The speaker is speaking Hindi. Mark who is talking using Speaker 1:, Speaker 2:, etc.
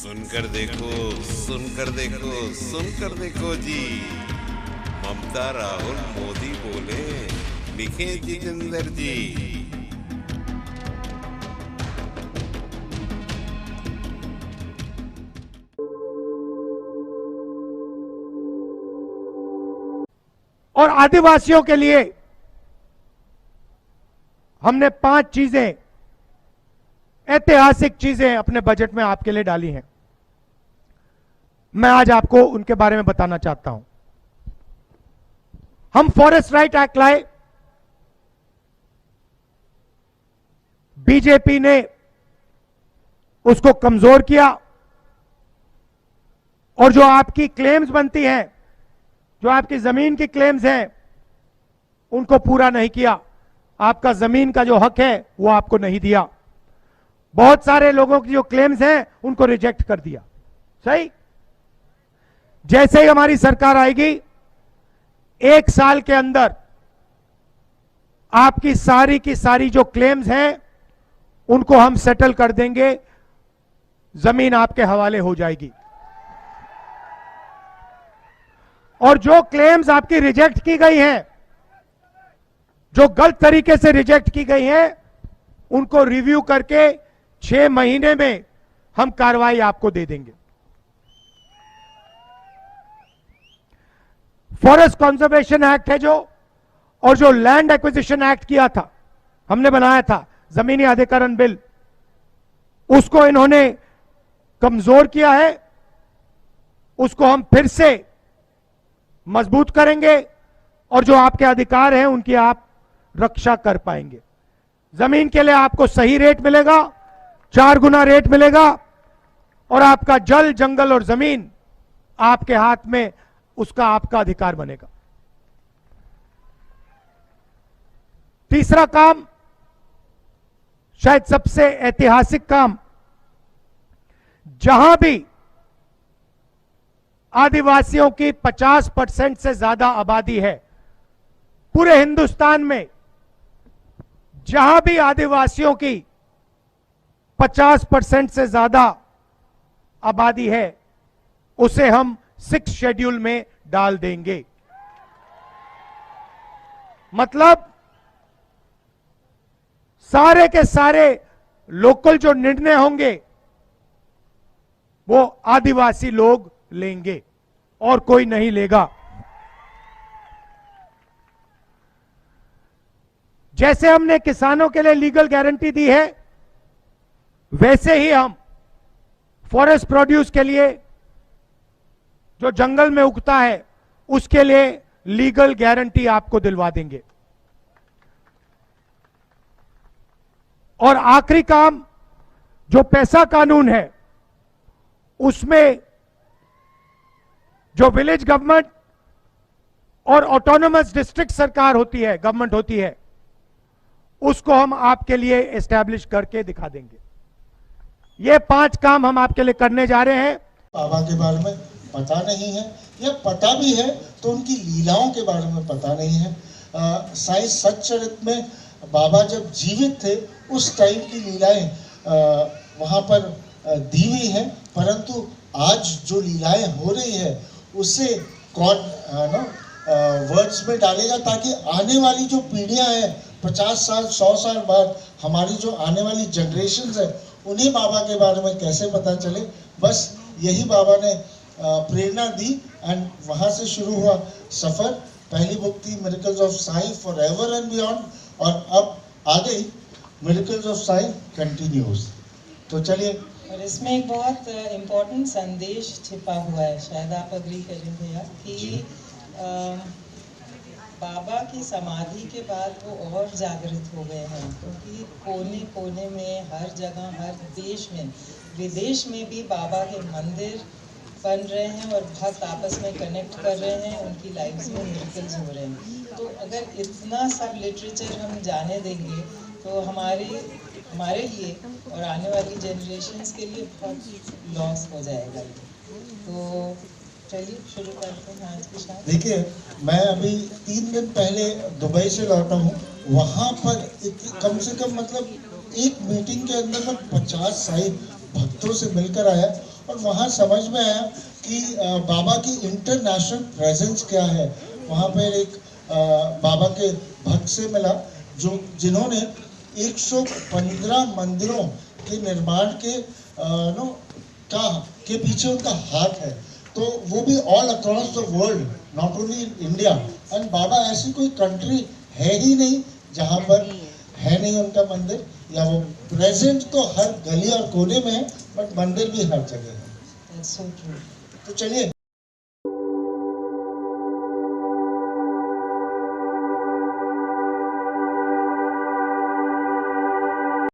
Speaker 1: सुनकर देखो, सुनकर देखो, सुनकर देखो जी। ममता राहुल मोदी बोले, लिखे जितेंद्र जी।
Speaker 2: और आदिवासियों के लिए हमने 5 चीजें, ऐतिहासिक चीजें अपने बजट में आपके लिए डाली हैं। मैं आज आपको उनके बारे में बताना चाहता हूं। हम फॉरेस्ट राइट एक्ट लाए, बीजेपी ने उसको कमजोर किया और जो आपकी क्लेम्स बनती हैं, जो आपकी जमीन की क्लेम्स हैं, उनको पूरा नहीं किया। आपका जमीन का जो हक है वो आपको नहीं दिया। बहुत सारे लोगों की जो क्लेम्स हैं उनको रिजेक्ट कर दिया। सही। जैसे ही हमारी सरकार आएगी, 1 साल के अंदर आपकी सारी की सारी जो क्लेम्स हैं उनको हम सेटल कर देंगे, जमीन आपके हवाले हो जाएगी। और जो क्लेम्स आपकी रिजेक्ट की गई हैं, जो गलत तरीके से रिजेक्ट की गई हैं, उनको रिव्यू करके 6 महीने में हम कार्रवाई आपको दे देंगे। फॉरेस्ट कंजर्वेशन एक्ट है जो, और जो लैंड एक्विजिशन एक्ट किया था, हमने बनाया था जमीनी अधिग्रहण बिल, उसको इन्होंने कमजोर किया है। उसको हम फिर से मजबूत करेंगे और जो आपके अधिकार हैं उनकी आप रक्षा कर पाएंगे। जमीन के लिए आपको सही रेट मिलेगा, 4 गुना रेट मिलेगा, और आपका जल, जंगल और जमीन आपके हाथ में, उसका आपका अधिकार बनेगा। तीसरा काम, शायद सबसे ऐतिहासिक काम, जहां भी आदिवासियों की 50% से ज्यादा आबादी है, पूरे हिंदुस्तान में जहां भी आदिवासियों की 50% से ज्यादा आबादी है, उसे हम 6 शेड्यूल में डाल देंगे। मतलब सारे के सारे लोकल जो निर्णय होंगे वो आदिवासी लोग लेंगे और कोई नहीं लेगा। जैसे हमने किसानों के लिए लीगल गारंटी दी है, वैसे ही हम फॉरेस्ट प्रोड्यूस के लिए, जो जंगल में उगता है, उसके लिए लीगल गारंटी आपको दिलवा देंगे। और आखिरी काम, जो पैसा कानून है, उसमें जो विलेज गवर्नमेंट और ऑटोनोमस डिस्ट्रिक्ट सरकार होती है, गवर्नमेंट होती है, उसको हम आपके लिए एस्टैब्लिश करके दिखा देंगे। ये 5 काम हम आपके लिए करने जा रहे हैं।
Speaker 3: बाबा के बारे में पता नहीं है, या पता भी है तो उनकी लीलाओं के बारे में पता नहीं है। साईं सच्चरित में बाबा जब जीवित थे उस टाइम की लीलाएं वहाँ पर दी हुई हैं, परंतु आज जो लीलाएं हो रही है उसे कौन वर्ड्स में डालेगा, ताकि आने वाली जो पीढ़ियां हैं, 50 साल 100 साल बाद हमारी जो आने वाली जनरेशन्स है, उन्हें बाबा के बारे में कैसे पता चले। बस यही बाबा ने प्रेरणा दी, एंड वहाँ से शुरू हुआ सफ़र। पहली बुक थी miracles of Sai forever and beyond, और अब आगे मिरेकल्स ऑफ साईं कंटिन्यूज। तो चलिए।
Speaker 4: और इसमें एक बहुत इम्पोर्टेंट संदेश छिपा हुआ है, शायद आप अग्री करें भैया, कि बाबा की समाधि के बाद वो और जागृत हो गए हैं, क्योंकि कोने कोने में, हर जगह, हर देश में, विदेश में भी बाबा के मंदिर बन रहे हैं और भक्त आपस में कनेक्ट कर रहे हैं, उनकी लाइफ्स में मिरेकल्स हो रहे हैं। तो अगर इतना सब लिटरेचर हम जाने देंगे तो हमारे लिए और आने वाली जनरेशन्स के लिए बहुत लॉस हो जाएगा। तो चलिए शुरू करते हैं आज की शाम।
Speaker 3: देखिए, मैं अभी 3 दिन पहले दुबई से लौटा हूँ। वहाँ पर कम से कम मतलब एक मीटिंग के अंदर मैं 50 साईं भक्तों से मिलकर आया, और वहाँ समझ में आया कि बाबा की इंटरनेशनल प्रेजेंस क्या है। वहाँ पर एक बाबा के भक्त से मिला जिन्होंने 115 मंदिरों के निर्माण के के पीछे उनका हाथ है। तो वो भी all across the world, not only India. And बाबा ऐसी कोई कंट्री है ही नहीं जहाँ पर है नहीं उनका मंदिर, या वो प्रेजेंट तो हर गली और कोने में है, बट मंदिर भी हर जगह है।
Speaker 4: That's so true.
Speaker 3: तो चलिए